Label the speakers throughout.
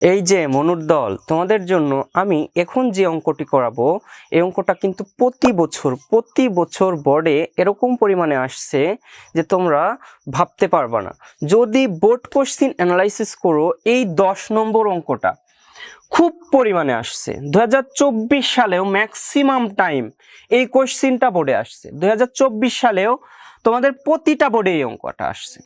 Speaker 1: এই যে মনুর দল, তোমাদের জন্য আমি এখন যে অঙ্কটি করাবো এই অঙ্কটা কিন্তু প্রতি বছর বোর্ডে এরকম পরিমাণে আসছে যে তোমরা ভাবতে পারবা না। যদি বোর্ড কোশ্চিন অ্যানালাইসিস করো, এই 10 নম্বর অঙ্কটা খুব পরিমাণে আসছে। 2024 সালেও ম্যাক্সিমাম টাইম এই কোশ্চিনটা বোর্ডে আসছে। 2024 সালেও তোমাদের প্রতিটা বোর্ডে এই অঙ্কটা আসছে।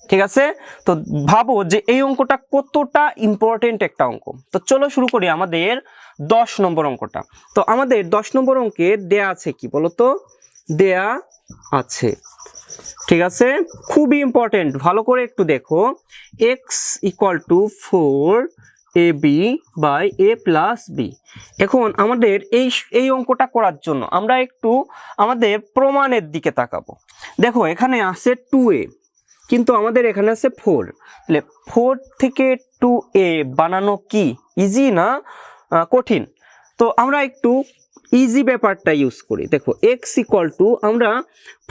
Speaker 1: ঠিক আছে, তো ভাবো যে এই অঙ্কটা কতটা ইম্পর্টেন্ট একটা অঙ্ক। তো চলো শুরু করি আমাদের 10 নম্বর অঙ্কটা। তো আমাদের 10 নম্বর অঙ্কে দেয়া আছে কি বলতো, দেয়া আছে, ঠিক আছে, খুবই ইম্পর্টেন্ট, ভালো করে একটু দেখো। x = 4ab by a plus b. এখন আমাদের এই অঙ্কটা করার জন্য আমরা একটু আমাদের প্রমাণের দিকে তাকাবো। দেখো এখানে আছে 2a, কিন্তু আমাদের এখানে আছে 4, তাহলে 4 থেকে 2a বানানো কি ইজি না কঠিন? তো আমরা একটু ইজি ব্যাপারটা ইউজ করি। দেখো x = আমরা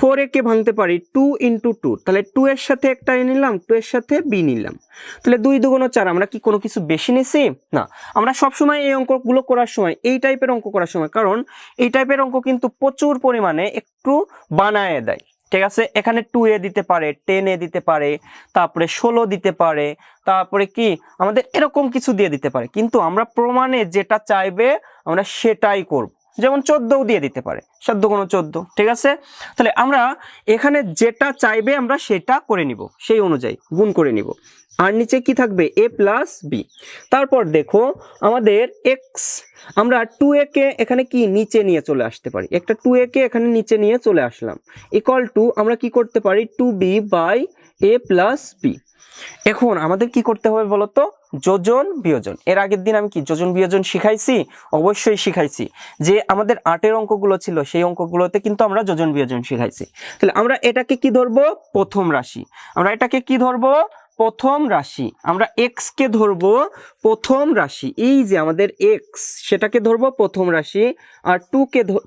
Speaker 1: 4a কে ভাঙতে পারি 2 × 2, তাহলে 2 এর সাথে একটা a নিলাম, 2 এর সাথে b নিলাম, তাহলে 2 × 2 = 4। আমরা কি কোনো কিছু বেশি নিছি? না। আমরা সবসময় এই অঙ্কগুলো করার সময়, এই টাইপের অঙ্ক করার সময়, কারণ এই টাইপের অঙ্ক কিন্তু প্রচুর পরিমাণে একটু বানায় দেয়। ঠিক আছে, এখানে 2a দিতে পারে, 10a দিতে পারে, তারপরে 16 দিতে পারে, তারপরে কি আমাদের এরকম কিছু দিয়ে দিতে পারে, কিন্তু আমরা প্রমাণে যেটা চাইবে আমরা সেটাই করব। যেমন 14ও দিয়ে দিতে পারে, 7 × 14। ঠিক আছে, তাহলে আমরা এখানে যেটা চাইবে আমরা সেটা করে নিব, সেই অনুযায়ী গুণ করে নিব। আর নিচে কি থাকবে? a plus b. তারপর দেখো আমাদের x, আমরা 2a কে এখানে কি নিচে নিয়ে চলে আসতে পারি, একটা 2a কে এখানে নিচে নিয়ে চলে আসলাম, = আমরা কি করতে পারি 2b by a plus b. এখন আমাদের কি করতে হবে বলতো? যোজন বিয়োজন। এর আগের দিন আমি কি যোজন বিয়োজন শিখাইছি? অবশ্যই শিখাইছি। যে আমাদের 8 অঙ্কগুলো ছিল সেই অঙ্কগুলোতে কিন্তু আমরা যোজন বিয়োজন শিখাইছি। তাহলে আমরা এটাকে কি ধরবো? প্রথম রাশি। আমরা এটাকে কি ধরবো? প্রথম রাশি। আমরা x কে ধরবো প্রথম রাশি, এই যে আমাদের x, সেটাকে ধরবো প্রথম রাশি, আর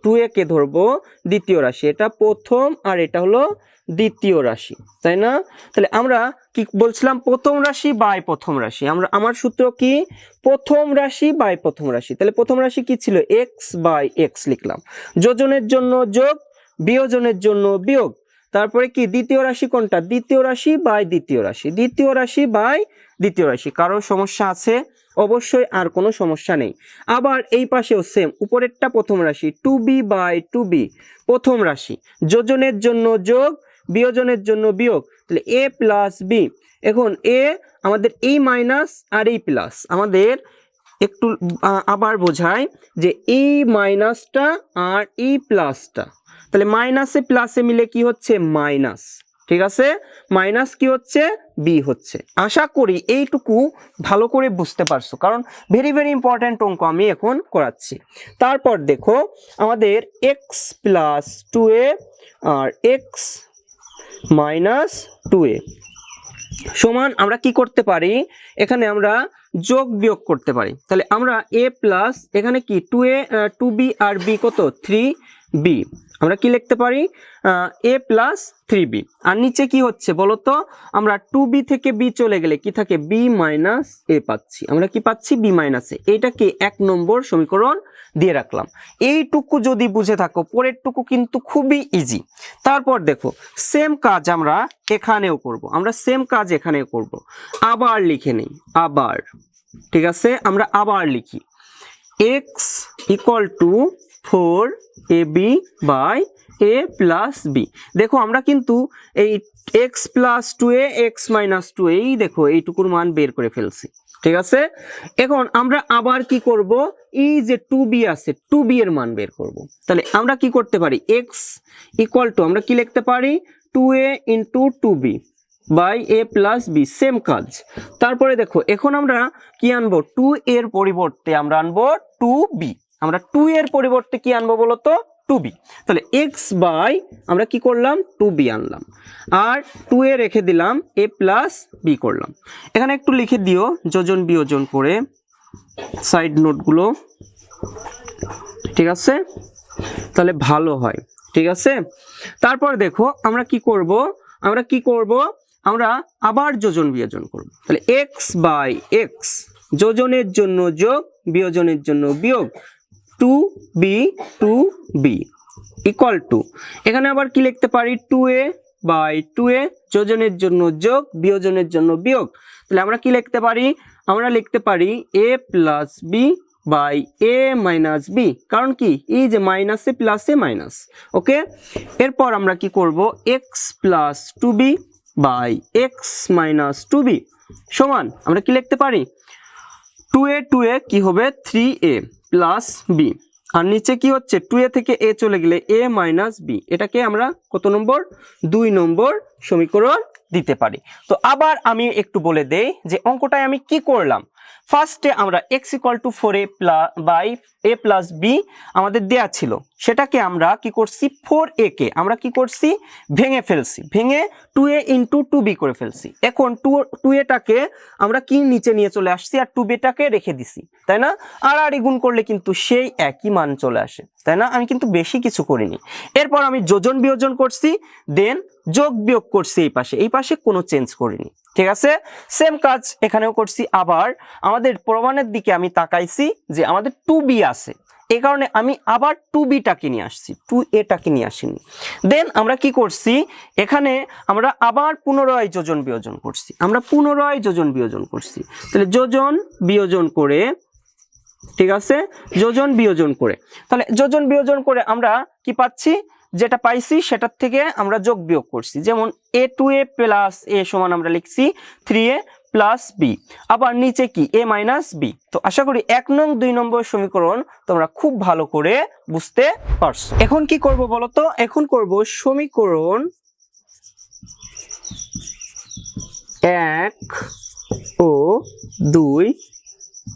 Speaker 1: 2a কে ধরবো দ্বিতীয় রাশি। এটা প্রথম আর এটা হলো দ্বিতীয় রাশি, তাই না? তাহলে আমরা কি বলছিলাম? প্রথম রাশি বাই প্রথম রাশি। আমার সূত্র কি? প্রথম রাশি বাই প্রথম রাশি। তাহলে প্রথম রাশি কি ছিল? x বাই x লিখলাম। যোজনের জন্য যোগ, বিয়োজনের জন্য বিয়োগ। তারপরে কি দ্বিতীয় রাশি কোনটা? দ্বিতীয় রাশি বাই দ্বিতীয় রাশি, দ্বিতীয় রাশি বাই দ্বিতীয় রাশি। কারো সমস্যা আছে? অবশ্যই, আর কোনো সমস্যা নেই। আবার এই পাশেও সেম, উপরেরটা প্রথম রাশি 2b বাই 2b, প্রথম রাশি। যোজনের জন্য যোগ, বিয়োজনের জন্য বিয়োগ, তাহলে a প্লাস b। এখন a আমাদের এই মাইনাস আর এই প্লাস, আমাদের একটু আবার বোঝায় যে এই মাইনাসটা আর এই প্লাসটা, তাহলে মাইনাসে প্লাসে মিলে কি হচ্ছে? মাইনাস। ঠিক আছে, মাইনাস কি হচ্ছে? বি হচ্ছে। আশা করি এইটুকু ভালো করে বুঝতে পারছো, কারণ ভেরি ভেরি ইম্পর্ট্যান্ট অঙ্ক আমি এখন করাচ্ছি। তারপর দেখো আমাদের x প্লাস 2a আর x মাইনাস 2a সমান, আমরা কি করতে পারি? এখানে আমরা যোগ বিয়োগ করতে পারি। তাহলে আমরা a প্লাস এখানে কি 2b আর b কত? 3b। আমরা কি লিখতে পারি? a plus 3b। আর নিচে কি হচ্ছে বলতো? আমরা 2b থেকে b চলে গেলে কি থাকে? b মাইনাস a পাচ্ছি। আমরা কি পাচ্ছি? b minus a। এইটা কি 1 নম্বর সমীকরণ দিয়ে রাখলাম। এইটুকু যদি বুঝে থাকো, পরেরটুকু কিন্তু খুবই ইজি। তারপর দেখো সেম কাজ আমরা এখানেও করব, আমরা সেম কাজ এখানেও করব। আবার লিখে নেই, আবার। ঠিক আছে, আমরা আবার লিখি x = 4ab by a plus b। দেখো আমরা কিন্তু এই x plus 2a, x minus 2a, এই দেখো এইটুকুর মান বের করে ফেলছি। ঠিক আছে, এখন আমরা আবার কি করব? এই যে 2b আছে, 2b এর মান বের করব। তাহলে আমরা কি করতে পারি? x = আমরা কি লিখতে পারি? 2a × 2b by a plus b, same কাজ। তারপরে দেখো এখন আমরা কি আনবো? 2 এর পরিবর্তে আমরা আনবো 2b। আমরা 2 এর পরিবর্তে কি আনবো বলতো? 2b। তাহলে x বাই আমরা কি করলাম? 2b আনলাম, আর 2 এ রেখে দিলাম, a প্লাস b করলাম। এখানে একটু লিখে দিও যোজন বিয়োজন করে সাইড নোটগুলো, ঠিক আছে, তাহলে ভালো হয়। ঠিক আছে, তারপর দেখো আমরা কি করব? আমরা আবার যোজন বিয়োজন করব। তাহলে x বাই x যোজনের জন্য যোগ, বিয়োজনের জন্য বিয়োগ, 2b ইকুয়াল টু, এখানে আবার কি লিখতে পারি 2a/2a, যোজনের জন্য যোগ, বিয়োজনের জন্য বিয়োগ। তাহলে আমরা কি লিখতে পারি, আমরা লিখতে পারি a plus b by a minus b, কারণ কি এই যে মাইনাসে প্লাসে মাইনাস। ওকে, এরপর আমরা কি করব, x plus 2b by x minus 2b সমান আমরা কি লিখতে পারি 2a কি হবে 3a প্লাস b, আর নিচে কি হচ্ছে 2a থেকে a চলে গেলে a মাইনাস b, এটাকে আমরা কত নম্বর 2 নম্বর সমীকরণ দিতে পারি। তো আবার আমি একটু বলে দেই যে অঙ্কটায় আমি কি করলাম। ফার্স্টে আমরা x equal to 4a by a plus b আমাদের দেয়া ছিল, সেটাকে আমরা কি করছি 4a কে আমরা কি করছি ভেঙে ফেলছি, ভেঙে 2a ইন্টু 2b করে ফেলছি। এখন 2a টাকে আমরা কি নিচে নিয়ে চলে আসছি আর 2b টাকে রেখে দিছি, তাই না? আর গুণ করলে কিন্তু সেই একই মান চলে আসে, তাই না? আমি কিন্তু বেশি কিছু করিনি। এরপর আমি যোজন বিয়োজন করছি, দেন যোগ বিয়োগ করছি এই পাশে কোনো চেঞ্জ করিনি। ঠিক আছে, সেম কাজ এখানেও করছি। আবার আমাদের প্রমাণের দিকে আমি তাকাইছি যে আমাদের 2b আছে, এই কারণে আমি আবার 2b টাকে নিয়ে আসছি, 2a টাকে নিয়ে আসিনি। দেন আমরা কি করছি, এখানে আমরা আবার পুনরায় যোজন বিয়োজন করছি, তাহলে যোজন বিয়োজন করে, ঠিক আছে, যোজন বিয়োজন করে, তাহলে যোজন বিয়োজন করে আমরা কি পাচ্ছি, যেটা পাইছি সেটার থেকে আমরা যোগ বিয়োগ করছি। যেমন a2a প্লাস a সমান আমরা লিখছি 3a প্লাস b, আবার নিচে কি a মাইনাস b। তো আশা করি 1 নং 2 নম্বর সমীকরণ তোমরা খুব ভালো করে বুঝতে পারছো। এখন কি করব বলো তো, এখন করব সমীকরণ 1 ও 2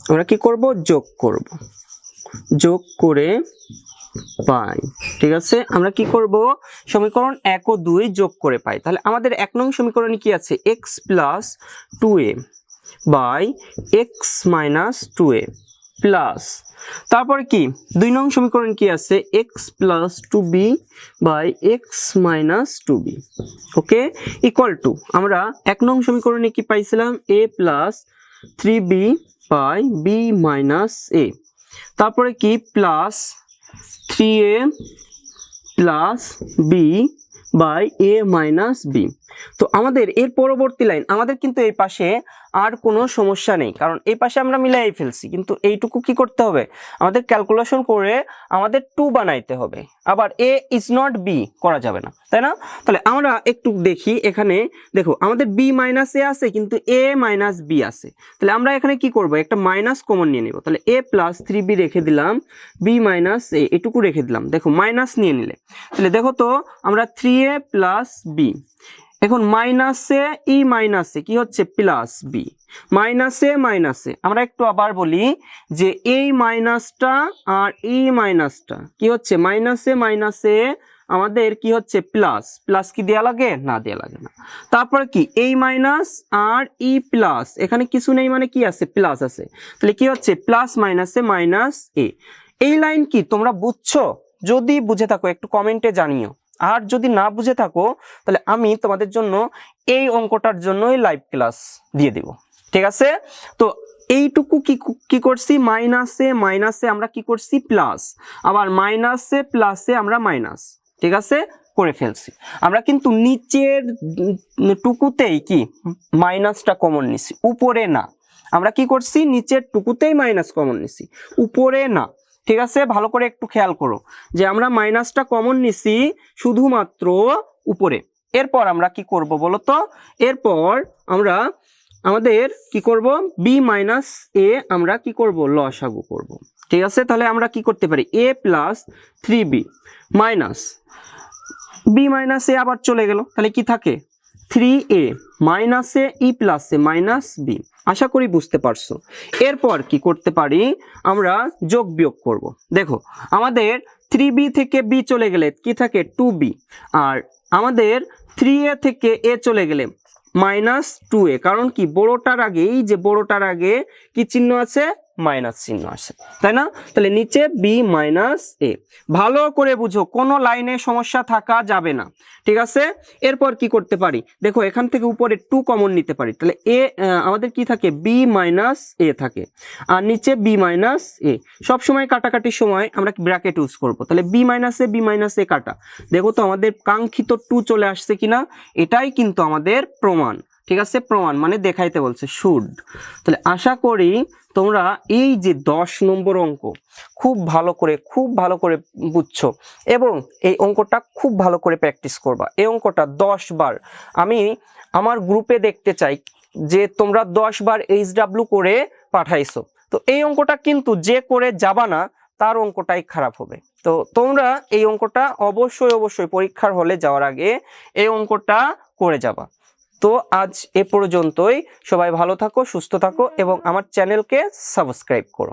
Speaker 1: আমরা কি করব, যোগ করে পাই। ঠিক আছে, আমরা কি করব সমীকরণ 1 ও 2 যোগ করে পাই। তাহলে আমাদের 1 নং সমীকরণে কি আছে x plus 2a by x minus 2a plus, তারপরে কি 2 নং সমীকরণ কি আছে x plus 2b by x minus 2b। Okay, equal to আমরা 1 নং সমীকরণে কি পাইছিলাম a plus 3b by b minus a, তারপরে কি plus 3a plus b by a minus b। তো আমাদের এর পরবর্তী লাইন, আমাদের কিন্তু এই পাশে আর কোনো সমস্যা নেই, কারণ এই পাশে আমরা মিলাই ফেলছি, কিন্তু এইটুকু কি করতে হবে আমাদের ক্যালকুলেশন করে আমাদের 2 বানাইতে হবে, আবার a ইজ নট b করা যাবে না, তাই না? তাহলে আমরা একটু দেখি, এখানে দেখো আমাদের b মাইনাস a আছে কিন্তু a মাইনাস b আছে, তাহলে আমরা এখানে কি করব, একটা মাইনাস কমন নিয়ে নিব। তাহলে a প্লাস 3b রেখে দিলাম, b মাইনাস a এটুকু রেখে দিলাম, দেখো মাইনাস নিয়ে নিলে, তাহলে দেখো তো আমরা 3a প্লাস b, এখন মাইনাসে ই মাইনাসে কি হচ্ছে প্লাস বি, মাইনাসে আমরা একটু আবার বলি যে এই মাইনাসটা আর ই মাইনাসটা কি হচ্ছে মাইনাসে আমাদের কি হচ্ছে প্লাস কি দেয়া লাগে, না দেয়া লাগে না। তারপরে কি এই মাইনাস আর ই প্লাস, এখানে কিছু নেই মানে কি আছে প্লাস আছে, তাহলে কি হচ্ছে প্লাস মাইনাসে মাইনাস এ। এই লাইন কি তোমরা বুঝছো? যদি বুঝে থাকো একটু কমেন্টে জানিও, আর যদি না বুঝে থাকো তাহলে আমি তোমাদের জন্য এই অঙ্কটার জন্যই লাইভ ক্লাস দিয়ে দেব। ঠিক আছে, তো এইটুকু কি করছি মাইনাসে আমরা কি করছি প্লাস, আবার মাইনাসে প্লাসে আমরা মাইনাস, ঠিক আছে করে ফেলছি। আমরা কিন্তু নিচের টুকুতেই কি মাইনাসটা কমন নিছি, উপরে না। আমরা কি করছি নিচের টুকুতেই মাইনাস কমন নিছি, উপরে না। ঠিক আছে, ভালো করে একটু খেয়াল করো যে আমরা মাইনাসটা কমন নিছি শুধুমাত্র উপরে। এরপর আমরা কি করব বলো তো, এরপর আমরা আমাদের কি করব b মাইনাস a আমরা কি করব লসাগু করব। ঠিক আছে, তাহলে আমরা কি করতে পারি a plus 3b minus b minus a আবার চলে গেল, তাহলে কি থাকে 3a মাইনাসে ই প্লাসে মাইনাস b। আশা করি বুঝতে পারছো। এরপর কি করতে পারি আমরা যোগ বিয়োগ করব। দেখো আমাদের 3b থেকে b চলে গেলে কি থাকে 2b, আর আমাদের 3a থেকে a চলে গেলে মাইনাস 2a, কারণ কি বড়টার আগে, এই যে বড়টার আগে কি চিহ্ন আছে মাইনাস চিহ্ন আসে, তাই না? তাহলে নিচে বি মাইনাস এ। ভালো করে বুঝো, কোনো লাইনে সমস্যা থাকা যাবে না, ঠিক আছে? এরপর কি করতে পারি দেখো, এখান থেকে উপরে 2 কমন নিতে পারি, তাহলে এ আমাদের কি থাকে, বি মাইনাস এ থাকে, আর নিচে বি মাইনাস এ। সবসময় কাটাকাটির সময় আমরা ব্র্যাকেট ইউজ করব, তাহলে বি মাইনাস এ কাটা। দেখো তো আমাদের কাঙ্ক্ষিত 2 চলে আসছে কিনা, এটাই কিন্তু আমাদের প্রমাণ, ঠিক আছে? প্রমাণ মানে দেখাইতে বলছে, শুড। তাহলে আশা করি তোমরা এই যে 10 নম্বর অঙ্ক খুব ভালো করে বুঝছো, এবং এই অঙ্কটা খুব ভালো করে প্র্যাকটিস করবা। এই অঙ্কটা 10 বার আমি আমার গ্রুপে দেখতে চাই যে তোমরা 10 বার HW করে পাঠাইছো। তো এই অঙ্কটা কিন্তু যে করে যাবা না, তার অঙ্কটাই খারাপ হবে। তো তোমরা এই অঙ্কটা অবশ্যই পরীক্ষার হলে যাওয়ার আগে এই অঙ্কটা করে যাবা। তো আজ এ পর্যন্তই। সবাই ভালো থাকো, সুস্থ থাকো এবং আমার চ্যানেলকে সাবস্ক্রাইব করো।